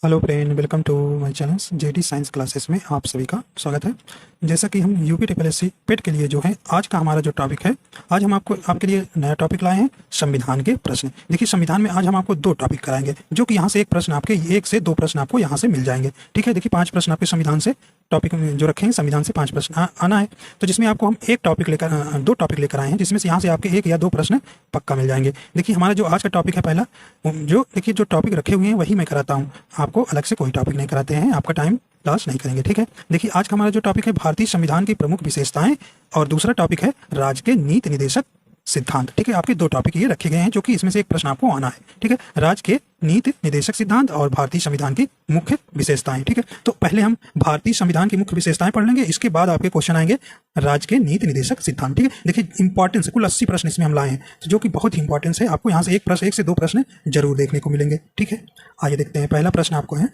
Hello friend, welcome to my channel JD science classes में आप सभी का स्वागत है। जैसा कि हम यूपी टीपीएससी पेट के लिए जो है आज का हमारा जो टॉपिक है, आज हम आपके लिए नया टॉपिक लाए हैं, संविधान के प्रश्न। देखिए, संविधान में आज हम आपको दो टॉपिक कराएंगे, जो कि यहाँ से एक से दो प्रश्न आपको यहाँ से मिल जाएंगे। ठीक है, देखिए 5 प्रश्न आपके संविधान से टॉपिक में जो रखेंगे, संविधान से 5 प्रश्न आना है। तो जिसमें आपको हम दो टॉपिक लेकर आए हैं, जिसमें से यहाँ से आपके 1 या 2 प्रश्न पक्का मिल जाएंगे। देखिए, हमारा जो आज का टॉपिक है पहला, जो टॉपिक रखे हुए हैं वही मैं कराता हूँ, आपको अलग से कोई टॉपिक नहीं कराते हैं, आपका टाइम लॉस नहीं करेंगे। ठीक है, देखिए आज का हमारा जो टॉपिक है भारतीय संविधान की प्रमुख विशेषताएं, और दूसरा टॉपिक है राज्य के नीति निर्देशक सिद्धांत। ठीक है, आपके 2 टॉपिक ये रखे गए हैं, जो कि इसमें से एक प्रश्न आपको आना है। ठीक है, राज्य के नीति निर्देशक सिद्धांत और भारतीय संविधान की मुख्य विशेषताएं। ठीक है, तो पहले हम भारतीय संविधान की मुख्य विशेषताएं पढ़ लेंगे, इसके बाद आपके क्वेश्चन आएंगे राज्य के नीति निर्देशक सिद्धांत। ठीक है, देखिए इंपॉर्टेंस कुल 80 प्रश्न इसमें हम लाए हैं, तो जो कि बहुत ही इंपॉर्टेंस है। आपको यहाँ से एक से दो प्रश्न जरूर देखने को मिलेंगे। ठीक है, आइए देखते हैं। पहला प्रश्न आपको है,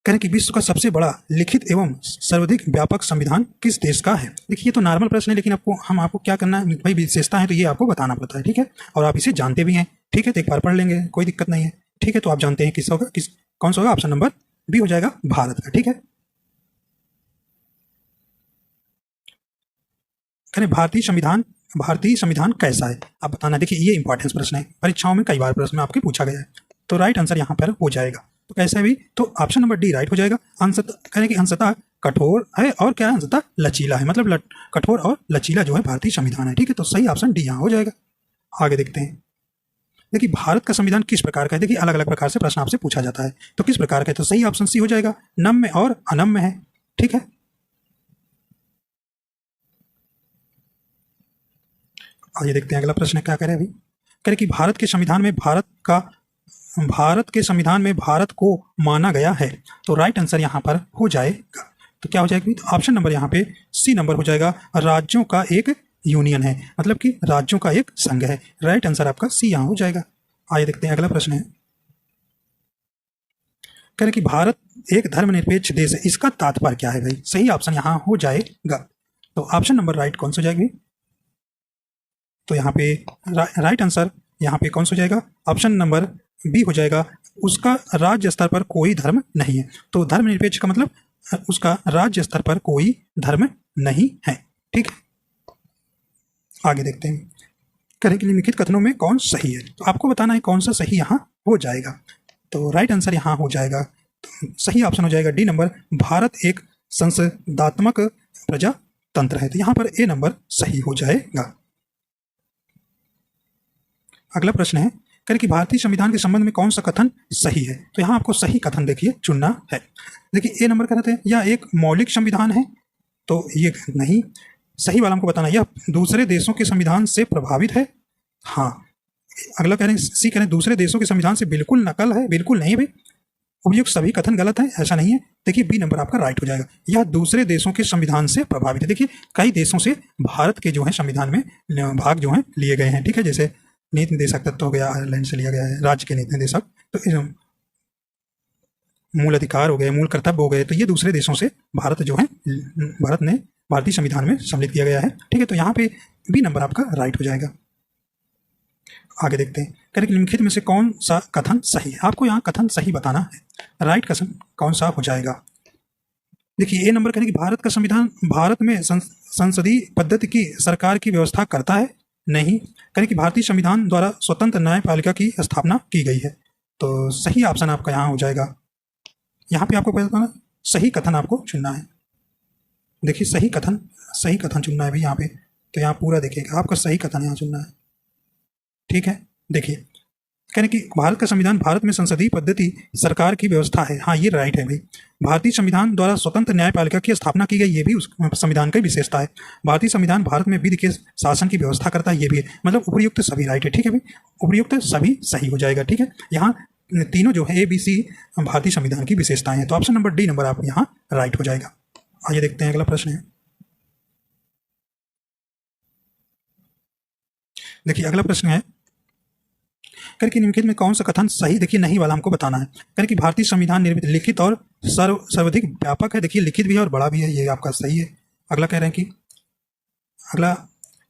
कहें कि विश्व का सबसे बड़ा लिखित एवं सर्वाधिक व्यापक संविधान किस देश का है। देखिए, ये तो नॉर्मल प्रश्न है, लेकिन आपको क्या करना है भाई, विशेषता है तो ये आपको बताना पड़ता है। ठीक है, और आप इसे जानते भी हैं। ठीक है, तो एक बार पढ़ लेंगे, कोई दिक्कत नहीं है। ठीक है, तो आप जानते हैं कौन सा होगा, ऑप्शन नंबर बी हो जाएगा, भारत का। ठीक है, कहें भारतीय संविधान कैसा है, आप बताना। देखिए, ये इंपॉर्टेंस प्रश्न है, परीक्षाओं में कई बार प्रश्न आपके पूछा गया है, तो राइट आंसर यहाँ पर हो जाएगा। तो कैसे भी, तो ऑप्शन नंबर डी राइट हो जाएगा। कहने की अंशतः कठोर है और क्या है, अंशतः लचीला है, मतलब कठोर और लचीला जो है भारतीय संविधान है। ठीक है, तो सही ऑप्शन डी यहाँ हो जाएगा। आगे देखते हैं। देखिए, भारत का संविधान किस प्रकार का है। देखिए, अलग अलग प्रकार से प्रश्न आपसे पूछा जाता है, तो किस प्रकार का है, तो सही ऑप्शन सी हो जाएगा, नम्य और अनम्य है। ठीक है, आइए देखते हैं अगला प्रश्न क्या कह रहे हैं अभी। कह रहे कि भारत के संविधान में भारत को माना गया है, तो राइट आंसर यहाँ पर हो जाएगा। तो क्या हो जाएगा, तो ऑप्शन नंबर यहाँ पे सी नंबर हो जाएगा, राज्यों का एक यूनियन है, मतलब कि राज्यों का एक संघ है। राइट आंसर आपका सी यहाँ हो जाएगा। आइए देखते हैं अगला प्रश्न है। कह रहे कि भारत एक धर्मनिरपेक्ष देश है, इसका तात्पर्य क्या है भाई। सही ऑप्शन यहाँ हो जाएगा, तो ऑप्शन नंबर राइट कौन सा हो जाएगी, तो यहाँ पे राइट आंसर यहाँ पे कौन सा हो जाएगा, ऑप्शन नंबर बी हो जाएगा। उसका राज्य स्तर पर कोई धर्म नहीं है, तो धर्मनिरपेक्ष का मतलब उसका राज्य स्तर पर कोई धर्म नहीं है। ठीक है, आगे देखते हैं। करें कि निम्नलिखित कथनों में कौन सही है, तो आपको बताना है कौन सा सही यहाँ हो जाएगा। तो राइट आंसर यहाँ हो जाएगा, तो सही ऑप्शन हो जाएगा डी नंबर, भारत एक संसदात्मक प्रजातंत्र है। तो यहाँ पर ए नंबर सही हो जाएगा। अगला प्रश्न है, करें कि भारतीय संविधान के संबंध में कौन सा कथन सही है। तो यहाँ आपको सही कथन देखिए चुनना है। देखिए, ए नंबर कह रहे थे यह एक मौलिक संविधान है, तो ये नहीं, सही वाला हमको बताना, यह दूसरे देशों के संविधान से प्रभावित है। हाँ, अगला कह रहे हैं सी, कह रहे हैं दूसरे देशों के संविधान से बिल्कुल नकल है। बिल्कुल नहीं भाई, उपयुक्त सभी कथन गलत है, ऐसा नहीं है। देखिए, बी नंबर आपका राइट हो जाएगा, यह दूसरे देशों के संविधान से प्रभावित है। देखिए, कई देशों से भारत के जो है संविधान में भाग जो है लिए गए हैं। ठीक है, जैसे नीति निर्देशक तत्व हो गया, आयरलैंड से लिया गया है, राज्य के नीति निर्देशक, तो मूल अधिकार हो गए, मूल कर्तव्य हो गए, तो ये दूसरे देशों से भारत ने भारतीय संविधान में सम्मिलित किया गया है। ठीक है, तो यहाँ पे बी नंबर आपका राइट हो जाएगा। आगे देखते हैं, करें कि निम्नलिखित में से कौन सा कथन सही है। आपको यहाँ कथन सही बताना है, राइट कथन कौन सा हो जाएगा। देखिए, ए नंबर करें कि भारत का संविधान भारत में संसदीय पद्धति की सरकार की व्यवस्था करता है। नहीं, करें कि भारतीय संविधान द्वारा स्वतंत्र न्यायपालिका की स्थापना की गई है, तो सही ऑप्शन आपका यहाँ हो जाएगा। यहाँ पे आपको बताना, सही कथन आपको चुनना है। देखिए, सही कथन चुनना है भी यहाँ पे, तो यहाँ पूरा देखिएगा, आपका सही कथन यहाँ चुनना है। ठीक है, देखिए, कहने कि भारत का संविधान भारत में संसदीय पद्धति सरकार की व्यवस्था है। हाँ, ये राइट है भाई। भारतीय संविधान द्वारा स्वतंत्र न्यायपालिका की स्थापना की गई, ये भी उस संविधान की विशेषता है। भारतीय संविधान भारत में विधि के शासन की व्यवस्था करता है, ये भी है। मतलब उपयुक्त सभी राइट है। ठीक है भाई, उपयुक्त सभी सही हो जाएगा। ठीक है, यहाँ तीनों जो है ए बी सी भारतीय संविधान की विशेषताएं हैं, तो ऑप्शन नंबर डी नंबर आप यहाँ राइट हो जाएगा। आइए देखते हैं अगला प्रश्न है। देखिए, अगला प्रश्न है, करके निम्नलिखित में कौन सा कथन सही, देखिए नहीं वाला हमको बताना है। करके भारतीय संविधान निर्मित लिखित और सर्वाधिक व्यापक है। देखिए, लिखित भी है और बड़ा भी है, ये आपका सही है। अगला कह रहे हैं कि अगला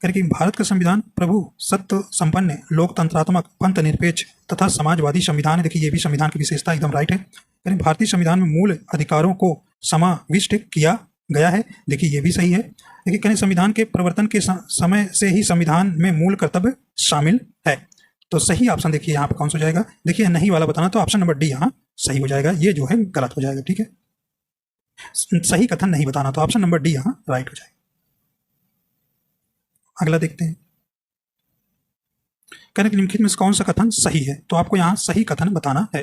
करके भारत का संविधान प्रभु सत्य संपन्न लोकतंत्रात्मक पंथ निरपेक्ष तथा समाजवादी संविधान है। देखिए, ये भी संविधान की विशेषता एकदम राइट है। करें भारतीय संविधान में मूल अधिकारों को समाविष्ट किया गया है। देखिए ये भी सही है। देखिए करें संविधान के प्रवर्तन के समय से ही संविधान में मूल कर्तव्य शामिल है। तो सही ऑप्शन देखिए यहाँ पे कौन सा हो जाएगा। देखिए नहीं वाला बताना, तो ऑप्शन नंबर डी यहाँ सही हो जाएगा। ये जो है गलत हो जाएगा, ठीक है। सही कथन नहीं बताना, तो ऑप्शन नंबर डी यहाँ राइट हो जाएगा। अगला देखते हैं, कहने कि निम्नलिखित में से कौन सा कथन सही है। तो आपको यहाँ सही कथन बताना है।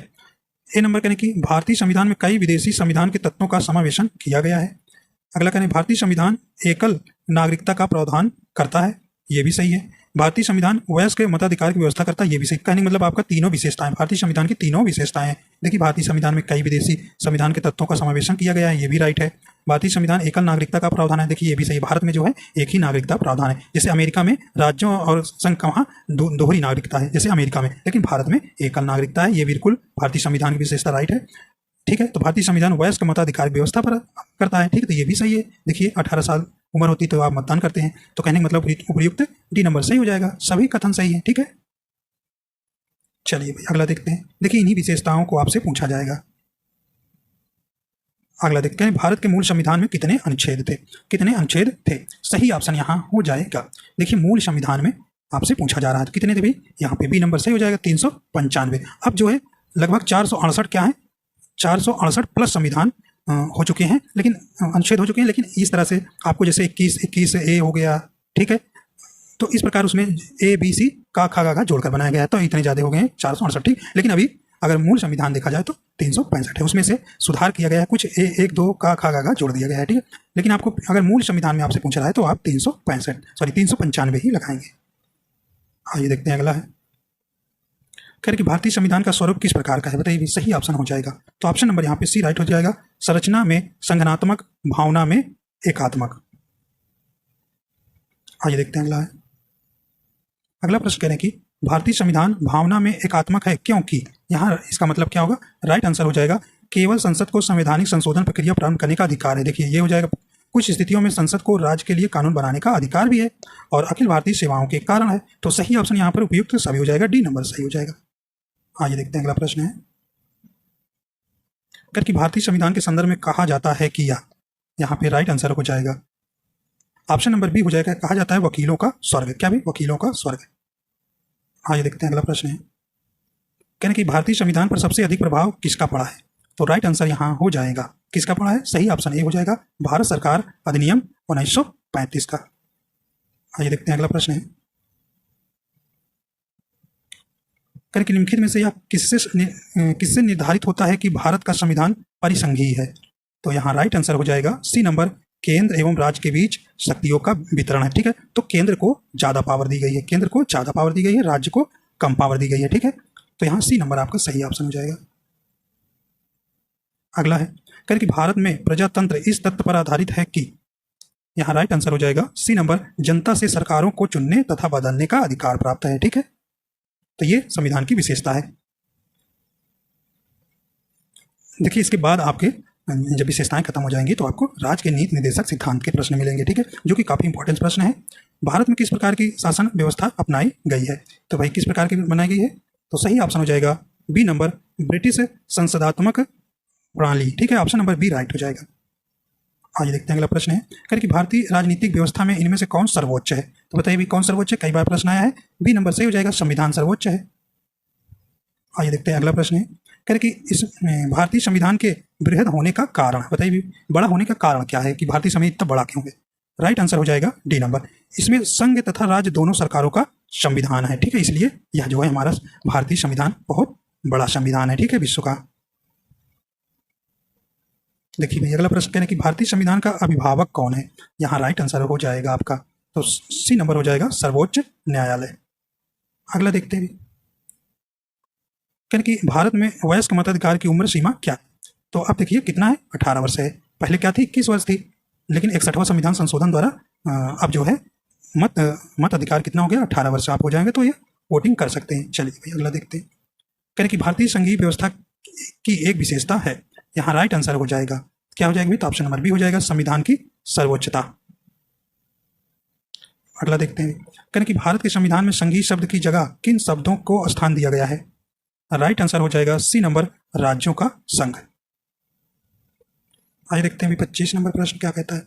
ए नंबर कहने कि भारतीय संविधान में कई विदेशी संविधान के तत्वों का समावेशन किया गया है। अगला कहने भारतीय संविधान एकल नागरिकता का प्रावधान करता है। ये भी सही है। भारतीय संविधान वयस्क के मताधिकार की व्यवस्था करता है। ये भी सही। कहने मतलब आपका तीनों विशेषताएं, भारतीय संविधान की तीनों विशेषताएं। देखिए भारतीय संविधान में कई विदेशी संविधान के तत्वों का समावेशन किया गया है। ये भी राइट है। भारतीय संविधान एकल नागरिकता का प्रावधान है। देखिए ये भी सही। भारत में जो है एक ही नागरिकता प्रावधान है। जैसे अमेरिका में राज्यों और संघ का वहाँ दोहरी नागरिकता है, जैसे अमेरिका में, लेकिन भारत में एकल नागरिकता है। ये बिल्कुल भारतीय संविधान की विशेषता राइट है, ठीक है। तो भारतीय संविधान वयस्क मताधिकार व्यवस्था पर करता है, ठीक है। तो ये भी सही है। देखिए 18 साल उम्र होती तो आप मतदान करते हैं। तो कहने का मतलब उपयुक्त डी नंबर सही हो जाएगा। सभी कथन सही है, ठीक है। चलिए भाई अगला देखते हैं। देखिए इन्हीं विशेषताओं को आपसे पूछा जाएगा। अगला देखते हैं, भारत के मूल संविधान में कितने अनुच्छेद थे। कितने अनुच्छेद थे। सही ऑप्शन यहाँ हो जाएगा। देखिए मूल संविधान में आपसे पूछा जा रहा है तो कितने थे भाई, यहाँ पे बी नंबर सही हो जाएगा 395। अब जो है लगभग 468 क्या है, 468 प्लस संविधान हो चुके हैं, लेकिन अनुच्छेद हो चुके हैं। लेकिन इस तरह से आपको जैसे 21 ए हो गया, ठीक है। तो इस प्रकार उसमें ए बी सी का खा गा जोड़कर बनाया गया है, तो इतने ज़्यादा हो गए हैं 468, ठीक। लेकिन अभी अगर मूल संविधान देखा जाए तो 365 है। उसमें से सुधार किया गया है, कुछ एक दो का खा गा जोड़ दिया गया है, ठीक है। लेकिन आपको अगर मूल संविधान में आपसे पूछ रहा है तो आप 395 ही लगाएंगे। आइए देखते हैं अगला है, कह रहे कि भारतीय संविधान का स्वरूप किस प्रकार का है। बताइए, सही ऑप्शन हो जाएगा। तो ऑप्शन नंबर यहाँ पे सी राइट हो जाएगा। संरचना में संगठनात्मक, भावना में एकात्मक। आइए देखते हैं अगला है। अगला प्रश्न कह रहे हैं कि भारतीय संविधान भावना में एकात्मक है क्योंकि, यहाँ इसका मतलब क्या होगा। राइट आंसर हो जाएगा केवल संसद को संवैधानिक संशोधन प्रक्रिया प्रारंभ करने का अधिकार है। देखिए ये हो जाएगा। कुछ स्थितियों में संसद को राज्य के लिए कानून बनाने का अधिकार भी है और अखिल भारतीय सेवाओं के कारण है। तो सही ऑप्शन यहाँ पर उपयुक्त सभी हो जाएगा, डी नंबर सही हो जाएगा। आइए देखते हैं अगला प्रश्न है, अगर कि भारतीय संविधान के संदर्भ में कहा जाता है कि या, यहाँ पे राइट आंसर हो जाएगा ऑप्शन नंबर बी हो जाएगा। कहा जाता है वकीलों का स्वर्ग। क्या भाई, वकीलों का स्वर्ग। आइए देखते हैं अगला प्रश्न है, कहने कि भारतीय संविधान पर सबसे अधिक प्रभाव किसका पड़ा है। तो राइट आंसर यहाँ हो जाएगा किसका पड़ा है। सही ऑप्शन ए हो जाएगा भारत सरकार अधिनियम 1935 का। आइए देखते हैं अगला प्रश्न है, कहने कि निम्नलिखित में से यह किससे निर्धारित होता है कि भारत का संविधान परिसंघीय है। तो यहाँ राइट आंसर हो जाएगा सी नंबर, केंद्र एवं राज्य के बीच शक्तियों का वितरण है, ठीक है। तो केंद्र को ज़्यादा पावर दी गई है, केंद्र को ज़्यादा पावर दी गई है, राज्य को कम पावर दी गई है, ठीक है। तो यहाँ सी नंबर आपका सही ऑप्शन हो जाएगा। अगला है, कहें कि भारत में प्रजातंत्र इस तथ्य पर आधारित है कि, यहाँ राइट आंसर हो जाएगा सी नंबर, जनता से सरकारों को चुनने तथा बदलने का अधिकार प्राप्त है, ठीक है। तो ये संविधान की विशेषता है। देखिए इसके बाद आपके जब विशेषताएं खत्म हो जाएंगी तो आपको राज्य के नीति निर्देशक सिद्धांत के प्रश्न मिलेंगे, ठीक है, जो कि काफ़ी इंपॉर्टेंट प्रश्न है। भारत में किस प्रकार की शासन व्यवस्था अपनाई गई है। तो भाई किस प्रकार की बनाई गई है। तो सही ऑप्शन हो जाएगा बी नंबर, ब्रिटिश संसदात्मक प्रणाली, ठीक है। ऑप्शन नंबर बी राइट हो जाएगा। आइए देखते हैं अगला प्रश्न है, कहें कि भारतीय राजनीतिक व्यवस्था में इनमें से कौन सर्वोच्च है। तो बताइए भी कौन सर्वोच्च है, कई बार प्रश्न आया है। बी नंबर सही हो जाएगा, संविधान सर्वोच्च है। आइए देखते हैं अगला प्रश्न है, कहें कि इस भारतीय संविधान के बृहद होने का कारण, बताइए भी बड़ा होने का कारण क्या है कि भारतीय संविधान इतना बड़ा क्यों है। राइट आंसर हो जाएगा डी नंबर, इसमें संघ तथा राज्य दोनों सरकारों का संविधान है, ठीक है। इसलिए यह जो है हमारा भारतीय संविधान बहुत बड़ा संविधान है, ठीक है, विश्व का। देखिए भाई अगला प्रश्न कहने कि भारतीय संविधान का अभिभावक कौन है। यहाँ राइट आंसर हो जाएगा आपका, तो सी नंबर हो जाएगा सर्वोच्च न्यायालय। अगला देखते हैं, कहने कि भारत में वयस्क मताधिकार की उम्र सीमा क्या है। तो अब देखिए कितना है, 18 वर्ष है। पहले क्या थी, 21 वर्ष थी, लेकिन 61वां संविधान संशोधन द्वारा अब जो है मत अधिकार कितना हो गया, 18 वर्ष आप हो जाएंगे तो ये वोटिंग कर सकते हैं। चलिए भाई अगला देखते हैं, कहने कि भारतीय संघीय व्यवस्था की एक विशेषता है। यहाँ राइट आंसर हो जाएगा, क्या हो जाएगा, तो ऑप्शन नंबर बी हो जाएगा, संविधान की सर्वोच्चता। अगला देखते हैं, कहने कि भारत के संविधान में संघीय शब्द की जगह किन शब्दों को स्थान दिया गया है। राइट आंसर हो जाएगा सी नंबर, राज्यों का संघ। आइए देखते हैं अभी 25 नंबर प्रश्न क्या कहता है।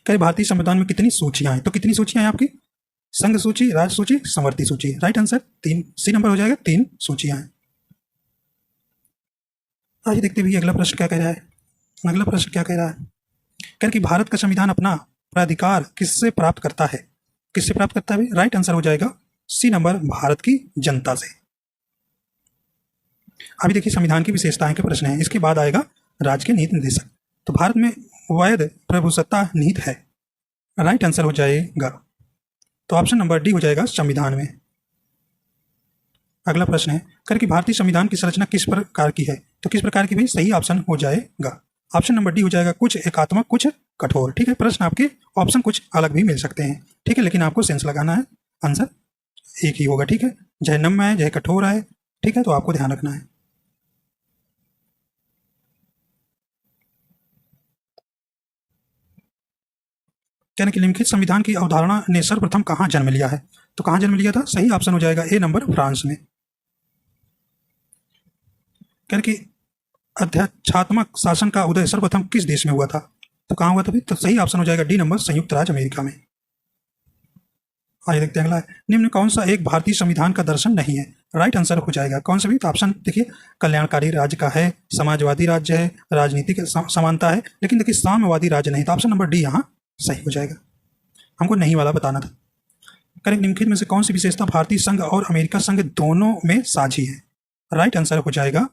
कहे भारतीय संविधान में कितनी सूचियां हैं? तो कितनी सूचियां हैं आपकी? संघ सूची, राज्य सूची, समवर्ती सूची। राइट आंसर 3, सी नंबर हो जाएगा, 3 सूचियां हैं। आइए देखते हैं अगला प्रश्न क्या कह रहा है। अगला प्रश्न क्या कह रहा है? कह कि भारत का संविधान अपना प्राधिकार किससे प्राप्त करता है? किससे प्राप्त करता है? राइट आंसर हो जाएगा सी नंबर, भारत की जनता से। अभी देखिए संविधान की विशेषताएं के प्रश्न है, इसके बाद आएगा राज्य के नीति निर्देशक। तो भारत में वैध प्रभुसत्ता निहित है। राइट आंसर हो जाएगा, तो ऑप्शन नंबर डी हो जाएगा संविधान में। अगला प्रश्न है कि भारतीय संविधान की संरचना किस प्रकार की है? तो किस प्रकार की भी सही ऑप्शन हो जाएगा, ऑप्शन नंबर डी हो जाएगा, कुछ एकात्मक कुछ कठोर। ठीक है, प्रश्न आपके ऑप्शन कुछ अलग भी मिल सकते हैं, ठीक है, लेकिन आपको सेंस लगाना है, आंसर एक ही होगा। ठीक है, चाहे नम्य है चाहे कठोर है, ठीक है, तो आपको ध्यान रखना है। यानी कि निम्नलिखित संविधान की अवधारणा ने सर्वप्रथम कहाँ जन्म लिया है? तो कहाँ जन्म लिया था? सही ऑप्शन हो जाएगा ए नंबर, फ्रांस में। यानी कि अध्यक्षात्मक शासन का उदय सर्वप्रथम किस देश में हुआ था? तो कहाँ हुआ था भी? तो सही ऑप्शन हो जाएगा डी नंबर, संयुक्त राज्य अमेरिका में। आइए देखते हैं अगला है, निम्न कौन सा एक भारतीय संविधान का दर्शन नहीं है? राइट आंसर हो जाएगा कौन सा भी? तो ऑप्शन देखिए, कल्याणकारी राज्य का है, समाजवादी राज्य है, राजनीतिक समानता है, लेकिन देखिए साम्यवादी राज्य नहीं। तो ऑप्शन नंबर डी यहाँ सही हो जाएगा, हमको नहीं वाला बताना था। करेक्ट, निम्नलिखित में से कौन सी विशेषता भारतीय संघ और अमेरिका संघ दोनों में साझी है? राइट आंसर हो जाएगा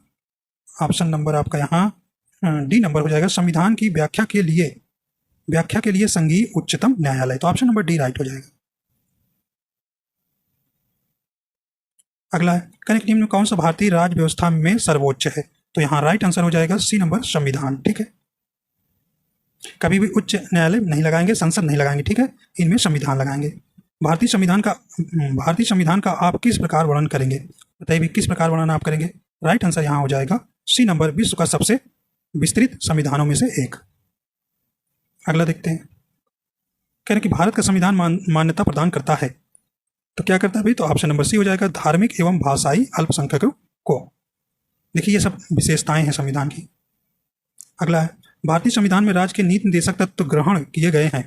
ऑप्शन नंबर आपका यहाँ डी नंबर हो जाएगा, संविधान की व्याख्या के लिए संघीय उच्चतम न्यायालय। तो ऑप्शन नंबर डी राइट हो जाएगा। अगला है, करेक्ट, निम्न कौन सा भारतीय राज्य व्यवस्था में सर्वोच्च है? तो यहाँ राइट आंसर हो जाएगा सी नंबर, संविधान। ठीक है, कभी भी उच्च न्यायालय नहीं लगाएंगे, संसद नहीं लगाएंगे, ठीक है, इनमें संविधान लगाएंगे। भारतीय संविधान का आप किस प्रकार वर्णन करेंगे? बताइए भी किस प्रकार वर्णन आप करेंगे? राइट आंसर यहाँ हो जाएगा सी नंबर, विश्व का सबसे विस्तृत संविधानों में से एक। अगला देखते हैं, कह रहे कि भारत का संविधान मान्यता प्रदान करता है, तो क्या करता है भाई? तो ऑप्शन नंबर सी हो जाएगा, धार्मिक एवं भाषाई अल्पसंख्यकों को। देखिए ये सब विशेषताएं हैं संविधान की। अगला है, भारतीय संविधान में राज्य के नीति निर्देशक तत्व ग्रहण किए गए हैं।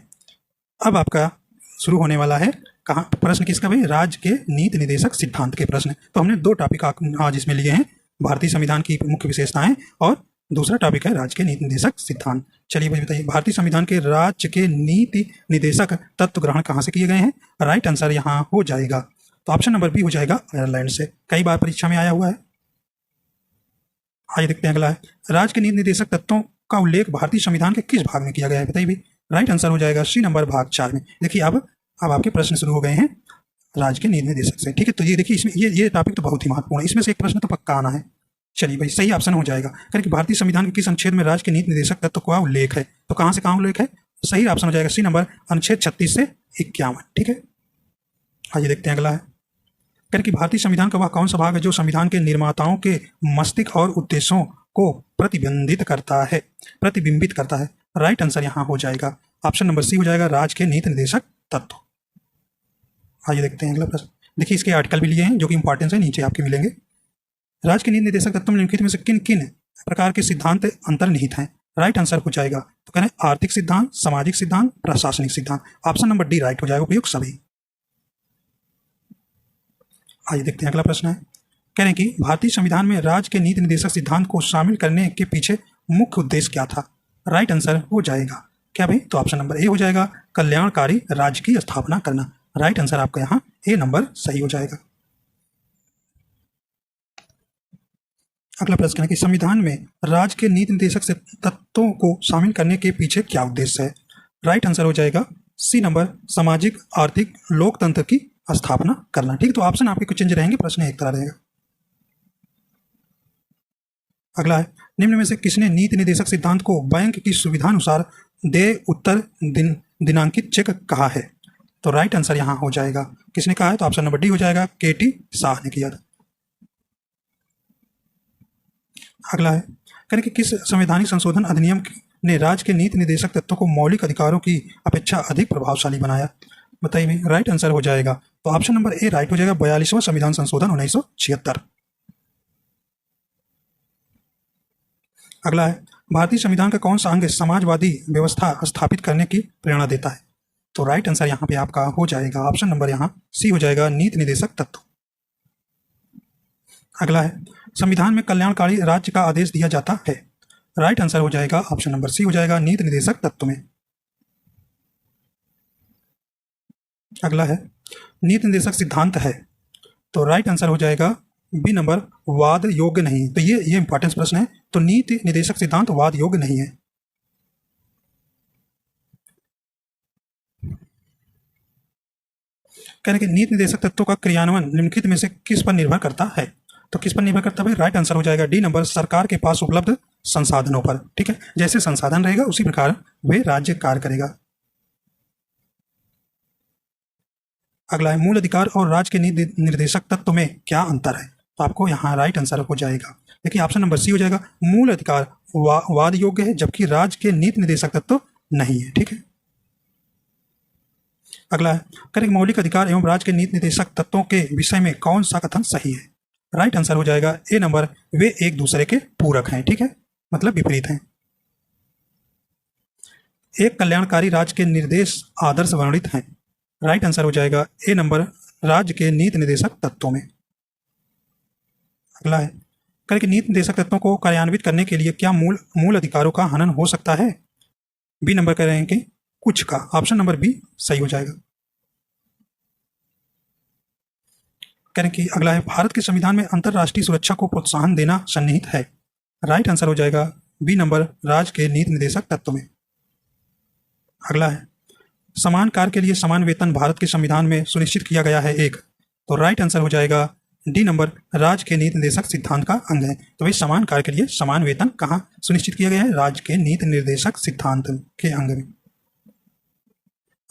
अब आपका शुरू होने वाला है कहाँ प्रश्न किसका भाई? राज्य के नीति निर्देशक सिद्धांत के प्रश्न। तो हमने दो टॉपिक आज इसमें लिए हैं, भारतीय संविधान की मुख्य विशेषताएं और दूसरा टॉपिक है राज्य के नीति निर्देशक सिद्धांत। चलिए भाई बताइए, भारतीय संविधान के राज्य के नीति निर्देशक तत्व ग्रहण कहाँ से किए गए हैं? राइट आंसर यहाँ हो जाएगा, तो ऑप्शन नंबर बी हो जाएगा, आयरलैंड से। कई बार परीक्षा में आया हुआ है। आइए देखते हैं अगला है, राज्य के नीति निर्देशक तत्वों का उल्लेख भारतीय संविधान के किस भाग में किया गया है? बताइए भी। राइट आंसर हो जाएगा सी नंबर, भाग 4 में। देखिए अब आपके प्रश्न शुरू हो गए हैं राज्य के नीति निर्देशक से। ठीक है, तो ये देखिए इसमें ये टॉपिक तो बहुत ही महत्वपूर्ण है, इसमें से एक प्रश्न तो पक्का आना है। चलिए भाई सही ऑप्शन हो जाएगा, क्योंकि भारतीय संविधान के किस अनुच्छेद में राज्य के नीति निर्देशक तत्व का उल्लेख है? तो कहाँ से कहाँ उल्लेख है? सही ऑप्शन हो जाएगा सी नंबर, अनुच्छेद 36 से 51। ठीक है, आइए देखते हैं अगला है, क्योंकि भारतीय संविधान का वह कौन सा भाग है जो संविधान के निर्माताओं के मस्तिष्क और उद्देश्यों को प्रतिबिंबित करता है? राइट आंसर यहाँ हो जाएगा ऑप्शन नंबर सी हो जाएगा, राज्य के नीति निर्देशक तत्व। आइए देखते हैं अगला प्रश्न। देखिए इसके आर्टिकल भी लिए हैं जो कि इंपॉर्टेंस है, नीचे आपके मिलेंगे। राज्य के नीति निर्देशक तत्व में निम्नलिखित में से किन किन प्रकार के सिद्धांत अंतर्निहित हैं? राइट आंसर हो जाएगा, तो कह रहे हैं आर्थिक सिद्धांत, सामाजिक सिद्धांत, प्रशासनिक सिद्धांत। ऑप्शन नंबर डी राइट हो जाएगा, उपयुक्त सभी। आइए देखते हैं अगला प्रश्न है, कह रहे हैं कि भारतीय संविधान में राज्य के नीति निर्देशक सिद्धांत को शामिल करने के पीछे मुख्य उद्देश्य क्या था? राइट आंसर हो जाएगा क्या भाई? तो ऑप्शन नंबर ए हो जाएगा, कल्याणकारी राज्य की स्थापना करना। राइट आंसर आपका यहाँ ए नंबर सही हो जाएगा। अगला प्रश्न है कि संविधान में राज्य के नीति निर्देशक से तत्वों को शामिल करने के पीछे क्या उद्देश्य है? राइट आंसर हो जाएगा सी नंबर, सामाजिक आर्थिक लोकतंत्र की स्थापना करना। ठीक, तो ऑप्शन आपके कुछ चेंज रहेंगे, प्रश्न एक तरह रहेगा। अगला है, निम्न में से किसने नीति निर्देशक सिद्धांत को बैंक की सुविधानुसार देय उत्तर दिनांकित चेक कहा है? तो राइट आंसर यहाँ हो जाएगा, किसने कहा है? तो ऑप्शन नंबर डी हो जाएगा, केटी शाह ने किया था। अगला है, करें कि किस संवैधानिक संशोधन अधिनियम ने राज्य के नीति निर्देशक तत्वों को मौलिक अधिकारों की अपेक्षा अधिक प्रभावशाली बनाया? बताइए। राइट आंसर हो जाएगा, तो ऑप्शन नंबर ए राइट हो जाएगा, 42वां संविधान संशोधन 1976। अगला है, भारतीय संविधान का कौन सा अंग समाजवादी व्यवस्था स्थापित करने की प्रेरणा देता है? तो राइट आंसर यहाँ पे आपका हो जाएगा ऑप्शन नंबर यहाँ सी हो जाएगा, नीति निर्देशक तत्व। अगला है, संविधान में कल्याणकारी राज्य का आदेश दिया जाता है। राइट आंसर हो जाएगा ऑप्शन नंबर सी हो जाएगा, नीति निर्देशक तत्व में। अगला है, नीति निर्देशक सिद्धांत है, तो राइट आंसर हो जाएगा बी नंबर, वाद योग्य नहीं। तो ये इंपॉर्टेंट प्रश्न है। तो नीति निर्देशक सिद्धांत वाद योग्य नहीं है। कहने के नीति निर्देशक तत्वों का क्रियान्वयन निम्नलिखित में से किस पर निर्भर करता है? तो किस पर निर्भर करता है? राइट आंसर हो जाएगा डी नंबर, सरकार के पास उपलब्ध संसाधनों पर। ठीक है, जैसे संसाधन रहेगा उसी प्रकार वे राज्य कार्य करेगा। अगला है, मूल अधिकार और राज्य के नीति निर्देशक तत्व में क्या अंतर है? तो आपको यहाँ राइट आंसर हो जाएगा, देखिए ऑप्शन नंबर सी हो जाएगा, मूल अधिकार वाद योग्य है जबकि राज्य के नीति निर्देशक तत्व नहीं है। ठीक है। अगला है, करेक्ट, मौलिक अधिकार एवं राज्य के नीति निर्देशक तत्वों के विषय में कौन सा कथन सही है? राइट आंसर हो जाएगा ए नंबर, वे एक दूसरे के पूरक हैं। ठीक है, मतलब विपरीत हैं। एक कल्याणकारी राज्य के निर्देश आदर्श वर्णित हैं। राइट आंसर हो जाएगा ए नंबर, राज्य के नीति निर्देशक तत्वों में। अगला है, करेक्ट, नीति निर्देशक तत्वों को कार्यान्वित करने के लिए क्या मूल अधिकारों का हनन हो सकता है? बी नंबर कह रहे हैं कि कुछ का। ऑप्शन नंबर बी सही हो जाएगा। करें कि अगला है, भारत के संविधान में अंतरराष्ट्रीय सुरक्षा को प्रोत्साहन देना सन्निहित है। राइट आंसर हो जाएगा बी नंबर, राज्य के नीति निर्देशक तत्व में। अगला है, समान कार्य के लिए समान वेतन भारत के संविधान में सुनिश्चित किया गया है एक। तो राइट आंसर हो जाएगा डी नंबर, राज्य के नीति निर्देशक सिद्धांत का अंग है। तो भाई समान कार्य के लिए समान वेतन कहाँ सुनिश्चित किया गया है? राज्य के नीति निर्देशक सिद्धांत के अंग में।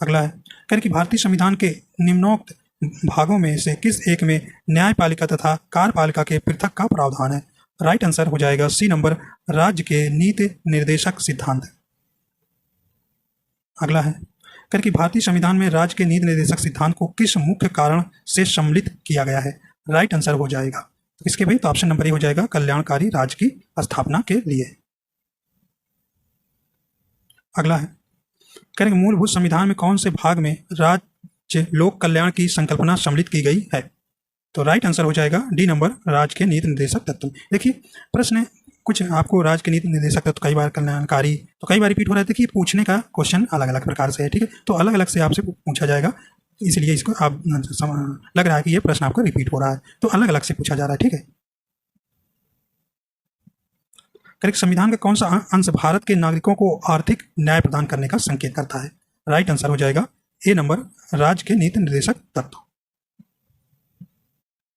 अगला है, करें कि भारतीय संविधान के निम्नोक्त भागों में से किस एक में न्यायपालिका तथा कार्यपालिका के पृथक का प्रावधान है? राइट आंसर हो जाएगा सी नंबर, राज्य के नीति निर्देशक सिद्धांत। अगला है, करें कि भारतीय संविधान में राज्य के नीति निर्देशक सिद्धांत को किस मुख्य कारण से सम्मिलित किया गया है? राइट आंसर हो जाएगा तो किसके भाई? तो ऑप्शन नंबर ए हो जाएगा, कल्याणकारी राज्य की स्थापना के लिए। अगला है, करेंगे मूलभूत संविधान में कौन से भाग में राज्य लोक कल्याण की संकल्पना सम्मिलित की गई है? तो राइट आंसर हो जाएगा डी नंबर, राज्य के नीति निर्देशक तत्व। देखिए प्रश्न कुछ आपको राज्य के नीति निर्देशक तत्व कई बार कल्याणकारी तो कई बार रिपीट हो रहा है। देखिए पूछने का क्वेश्चन अलग अलग प्रकार से है। ठीक है, तो अलग अलग से आपसे पूछा जाएगा, इसलिए इसको आप लग रहा है कि ये प्रश्न आपका रिपीट हो रहा है, तो अलग अलग से पूछा जा रहा है। ठीक है, करेक्ट, संविधान का कौन सा अंश भारत के नागरिकों को आर्थिक न्याय प्रदान करने का संकेत करता है? राइट आंसर हो जाएगा ए नंबर, राज्य के नीति निर्देशक तत्व।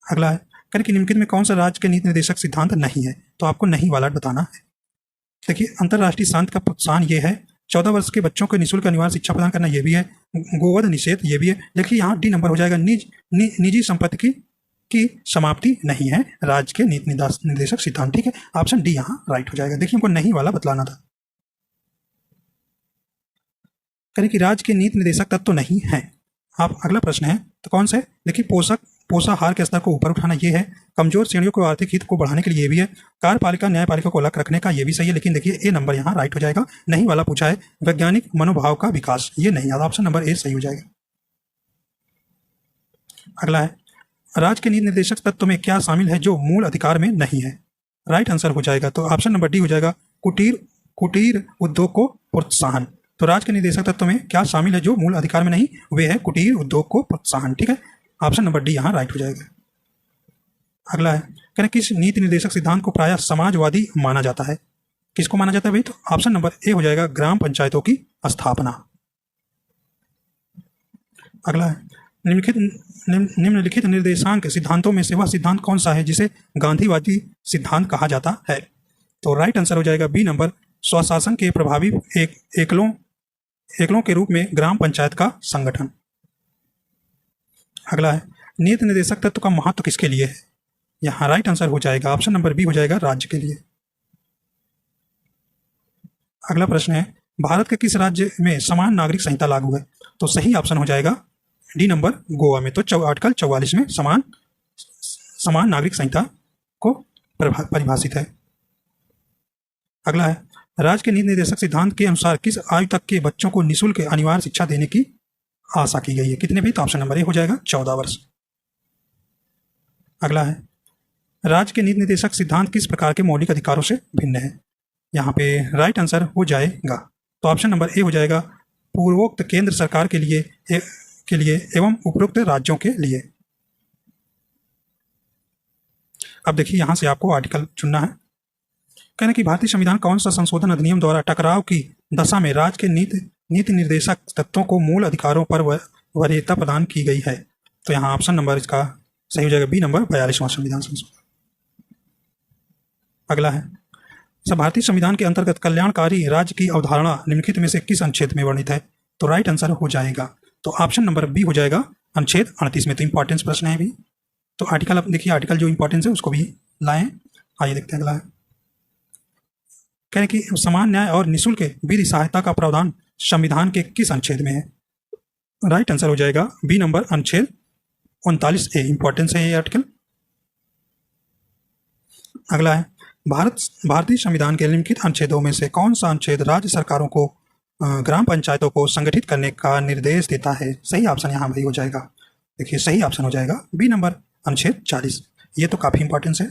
अगला है, करेक्ट, निम्नलिखित में कौन सा राज्य के नीति निर्देशक सिद्धांत नहीं है? तो आपको नहीं वाला बताना है। देखिए अंतर्राष्ट्रीय शांति का प्रोत्साहन ये है, 14 वर्ष के बच्चों को निःशुल्क अनिवार्य शिक्षा प्रदान करना ये भी है, गोवध निषेध ये भी है। देखिए यहाँ डी नंबर हो जाएगा, निजी संपत्ति की समाप्ति नहीं है राज्य के नीति निर्देशक सिद्धांत। ठीक है, ऑप्शन डी यहाँ राइट हो जाएगा। देखिए हमको नहीं वाला बतलाना था। करें कि राज्य के नीति निर्देशक तत्व तो नहीं है। आप अगला प्रश्न है तो कौन से? देखिए पोषाहार के स्तर को ऊपर उठाना ये है, कमजोर श्रेणियों को आर्थिक हित को बढ़ाने के लिए ये भी है, कार्यपालिका न्यायपालिका को अलग रखने का ये भी सही है। लेकिन देखिए ए नंबर यहाँ राइट हो जाएगा। नहीं वाला पूछा है, वैज्ञानिक मनोभाव का विकास, ये नहीं, ऑप्शन नंबर ए सही हो जाएगा। अगला है, राज्य के नीति निर्देशक तत्व में क्या शामिल है जो मूल अधिकार में नहीं है? राइट आंसर हो जाएगा तो ऑप्शन नंबर डी हो जाएगा, कुटीर उद्योग को प्रोत्साहन। तो राज्य के निर्देशक तत्व में क्या शामिल है जो मूल अधिकार में नहीं? वे है कुटीर उद्योग को प्रोत्साहन। ठीक है, ऑप्शन नंबर डी यहाँ राइट हो जाएगा। अगला है, कहना किस नीति निर्देशक सिद्धांत को प्रायः समाजवादी माना जाता है? किसको माना जाता है भाई? तो ऑप्शन नंबर ए हो जाएगा, ग्राम पंचायतों की स्थापना। अगला है, निम्नलिखित निर्देशांक सिद्धांतों में से वह सिद्धांत कौन सा है जिसे गांधीवादी सिद्धांत कहा जाता है? तो राइट आंसर हो जाएगा बी नंबर, स्वशासन के प्रभावी एकलों के रूप में ग्राम पंचायत का संगठन। अगला है, नीति निर्देशक तत्व का महत्व किसके लिए है? यहाँ राइट आंसर हो जाएगा, ऑप्शन नंबर बी हो जाएगा, राज्य के लिए। अगला प्रश्न है, भारत के किस राज्य में समान नागरिक संहिता लागू है? तो सही ऑप्शन हो जाएगा डी नंबर, गोवा में। तो आर्टिकल 44 में समान नागरिक संहिता को परिभाषित है। अगला है, राज्य के नीति निर्देशक सिद्धांत के अनुसार किस आयु तक के बच्चों को निःशुल्क अनिवार्य शिक्षा देने की आशा की गई है? कितने भी? तो ऑप्शन नंबर ए हो जाएगा 14 वर्ष। अगला है, राज्य के नीति निर्देशक सिद्धांत किस प्रकार के मौलिक अधिकारों से भिन्न है? यहाँ पे राइट आंसर हो जाएगा, तो ऑप्शन नंबर ए हो जाएगा, पूर्वोक्त केंद्र सरकार के लिए एवं उपरोक्त राज्यों के लिए। अब देखिए यहाँ से आपको आर्टिकल चुनना है। कहने कि भारतीय संविधान कौन सा संशोधन अधिनियम द्वारा टकराव की दशा में राज्य के नीति निर्देशक तत्वों को मूल अधिकारों पर वरीयता प्रदान की गई है? तो यहाँ ऑप्शन नंबर इसका सही हो जाएगा बी नंबर 42वां संविधान संशोधन। अगला है, भारतीय संविधान के अंतर्गत कल्याणकारी राज्य की अवधारणा निम्नलिखित में से किस अनुच्छेद में वर्णित है? तो राइट आंसर हो जाएगा, तो ऑप्शन नंबर बी हो जाएगा अनुच्छेद 38 में। तो इंपॉर्टेंस प्रश्न है भी, तो आर्टिकल अब देखिए, आर्टिकल जो इंपॉर्टेंस है उसको भी लाएं। आइए देखते हैं अगला है, कहें कि समान न्याय और निःशुल्क विधि सहायता का प्रावधान संविधान के किस अनुच्छेद में है? राइट आंसर हो जाएगा बी नंबर अनुच्छेद 39A। इंपॉर्टेंस है ये आर्टिकल। अगला है, भारतीय संविधान के निम्नलिखित अनुच्छेदों में से कौन सा अनुच्छेद राज्य सरकारों को ग्राम पंचायतों को संगठित करने का निर्देश देता है? सही ऑप्शन यहाँ वही हो जाएगा, देखिए सही ऑप्शन हो जाएगा बी नंबर अनुच्छेद 40। ये तो काफी इंपॉर्टेंस है।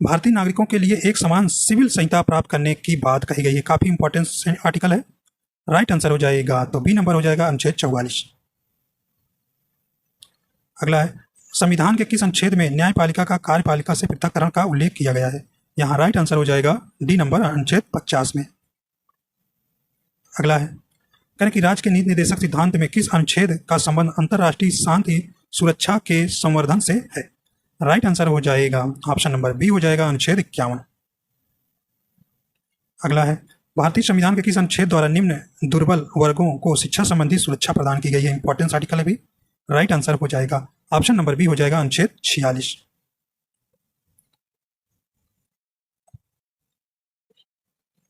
भारतीय नागरिकों के लिए एक समान सिविल संहिता प्राप्त करने की बात कही गई है, काफी इंपॉर्टेंस आर्टिकल है। राइट आंसर हो जाएगा, तो बी नंबर हो जाएगा अनुच्छेद 44। अगला है, संविधान के किस अनुच्छेद में न्यायपालिका का कार्यपालिका से पृथककरण का उल्लेख किया गया है? यहाँ राइट आंसर हो जाएगा डी नंबर अनुच्छेद 50 में। अगला है, कहें कि राज्य के नीति निर्देशक सिद्धांत में किस अनुच्छेद का संबंध अंतर्राष्ट्रीय शांति सुरक्षा के संवर्धन से है? राइट आंसर हो जाएगा ऑप्शन नंबर बी हो जाएगा अनुच्छेद 51। अगला है, भारतीय संविधान के किस अनुच्छेद द्वारा निम्न दुर्बल वर्गों को शिक्षा संबंधी सुरक्षा प्रदान की गई है? इंपॉर्टेंस आर्टिकल है भी। राइट आंसर हो जाएगा ऑप्शन नंबर बी हो जाएगा अनुच्छेद 46।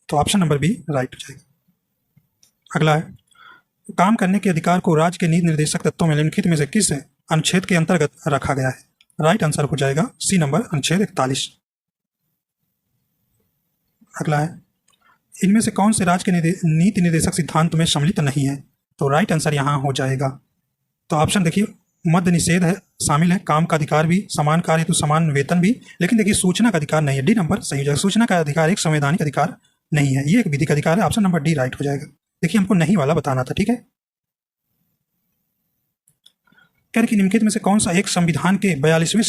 तो ऑप्शन नंबर बी राइट हो जाएगा। अगला है, काम करने के अधिकार को राज्य के नीति निर्देशक तत्वों में निम्नलिखित में से किस अनुच्छेद के अंतर्गत रखा गया है? राइट आंसर हो जाएगा सी नंबर अनुच्छेद 41। अगला है, इनमें से कौन से राज्य के नीति निर्देशक सिद्धांत में सम्मिलित नहीं है? तो राइट आंसर यहाँ हो जाएगा, तो ऑप्शन देखिए, मद्य निषेध है शामिल है, काम का अधिकार भी, समान कार्य तो समान वेतन भी, लेकिन देखिए सूचना का अधिकार नहीं है। डी नंबर सही हो जाएगा, सूचना का अधिकार एक संवैधानिक अधिकार नहीं है, ये एक विधिक अधिकार है। ऑप्शन नंबर डी राइट हो जाएगा। देखिए हमको नहीं वाला बताना था, ठीक है। कह रहे कि निम्नलिखित में से कौन सा एक संविधान के 42वें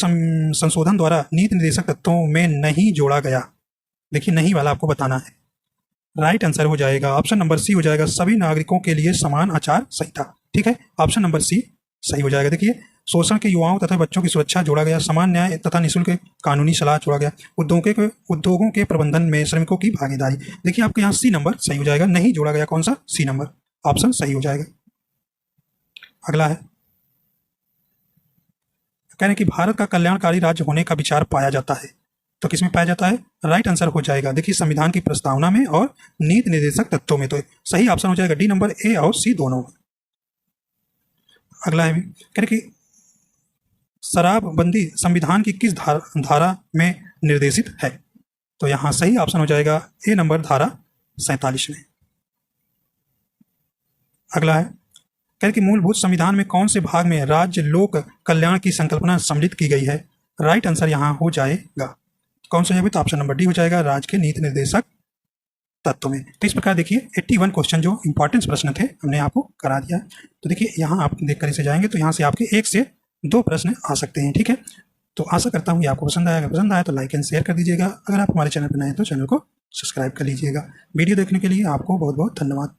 संशोधन द्वारा नीति निर्देशक तत्वों में नहीं जोड़ा गया? देखिए नहीं वाला आपको बताना है। राइट आंसर हो जाएगा ऑप्शन नंबर सी हो जाएगा, सभी नागरिकों के लिए समान आचार संहिता। ठीक है, ऑप्शन नंबर सी सही हो जाएगा। देखिए शोषण के युवाओं तथा बच्चों की सुरक्षा जोड़ा गया, समान न्याय तथा निःशुल्क कानूनी सलाह जोड़ा गया, उद्योगों के प्रबंधन में श्रमिकों की भागीदारी। देखिए आपके यहाँ सी नंबर सही हो जाएगा, नहीं जोड़ा गया कौन सा? सी नंबर, ऑप्शन सही हो जाएगा। अगला है, कह रहे हैं कि भारत का कल्याणकारी राज्य होने का विचार पाया जाता है, तो किसमें पाया जाता है? राइट आंसर हो जाएगा देखिए संविधान की प्रस्तावना में और नीति निर्देशक तत्वों में, तो सही ऑप्शन हो जाएगा डी नंबर, ए और सी दोनों में। अगला है, कह रहे कि शराबबंदी संविधान की किस धारा में निर्देशित है? तो यहाँ सही ऑप्शन हो जाएगा ए नंबर, धारा 47 में। अगला है, कह रहे कि मूलभूत संविधान में कौन से भाग में राज्य लोक कल्याण की संकल्पना सम्मिलित की गई है? राइट आंसर यहाँ हो जाएगा कौन सा है? तो ऑप्शन नंबर डी हो जाएगा, राज्य के नीति निर्देशक तत्व में। तो इस प्रकार देखिए 81 क्वेश्चन जो इंपॉर्टेंट प्रश्न थे हमने आपको करा दिया। तो देखिए यहाँ आप देखकर इसे जाएंगे तो यहाँ से आपके 1 से 2 प्रश्न आ सकते हैं। ठीक है, तो आशा करता हूँ ये आपको पसंद आया। अगर पसंद आया तो लाइक एंड शेयर कर दीजिएगा। अगर आप हमारे चैनल पर नए हैं तो चैनल को सब्सक्राइब कर लीजिएगा। वीडियो देखने के लिए आपको बहुत बहुत धन्यवाद।